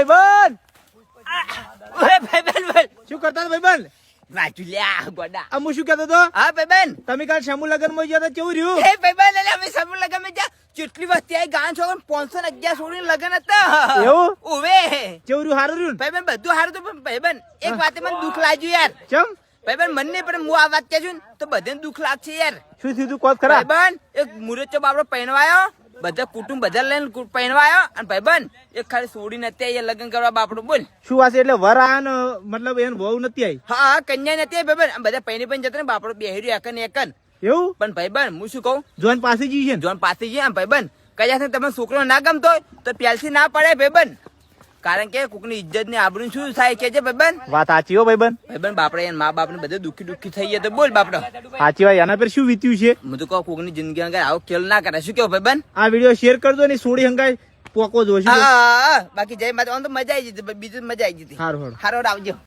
ભાઈબંધ. ઓય ભાઈબંધ બોલ. શું કરતા હતા ભાઈબંધ? વાંચું લ્યા ગોડા. આ હું શું કહેતો હતો? હા ભાઈબંધ. તમે કાલ શામુ લગન માં ગયા હતા, કેવું રહ્યું? હે ભાઈબંધ, એટલે અમે સમૂહ લગન માં જા કેટલી વસ્તી આવી ગાં છો 511 છોડીને લગન હતા. એવું? ઓવે કેવું રહ્યું? સારું રહ્યું ને? ભાઈબંધ બધું સારું તો પણ ભાઈબંધ એક વાતે મને દુઃખ લાગ્યું યાર. ચમ ભાઈબંધ મને નહીં પણ હું આ વાત કહું છું ને તો બધાને દુઃખ લાગશે યાર. શું થયું તું? કોત ખરા? ભાઈબંધ એક મુરત બાપડો પહેણવાયો, બધા કુટુંબ બધા લઈને પહેણવાયો, અને ભાઈબંધ એક ખાલી છોડી નથી આવી લગ્ન કરવા બાપડો. બોલ શું વાત છે? એટલે વર આ ને મતલબ એને વહુ નથી આવી? હા કન્યા નથી આવી ભાઈબંધ. બધા પહેણી પણ જતા ને બાપડો બેહર્યો એકન એકન. એવું? પણ ભાઈબંધ હું શું કહું, જોન પાસે જઈ છે ને? જોન પાસે જઈએ આમ ભાઈબંધ કયા છે તમે છોકરો ના ગમતો હોય તો પહેલથી ના પડે ભાઈબંધ. કારણ કે કોકની ઇજ્જત ને આબરૂ શું થાય કે છે ભાઈબંધ. વાત સાચી હો ભાઈબંધ. ભાઈબંધ બાપડે એના મા બાપ ને બધે દુઃખી થઈ ગયા તો બોલ બાપડો. સાચી વાત. એના પર શું વીત્યું છે? હું તો કહું કોકની જિંદગી અંગે આવો ખેલ ના કરે. શું કેવું ભાઈબંધ? આ વિડીયો શેર કરજો ને સોડી હંગાઈ પોકો જો. હા બાકી જય માતા તો મજા આવી જતી, બીજું મજા આવી જતી. સારું હારો આવજો.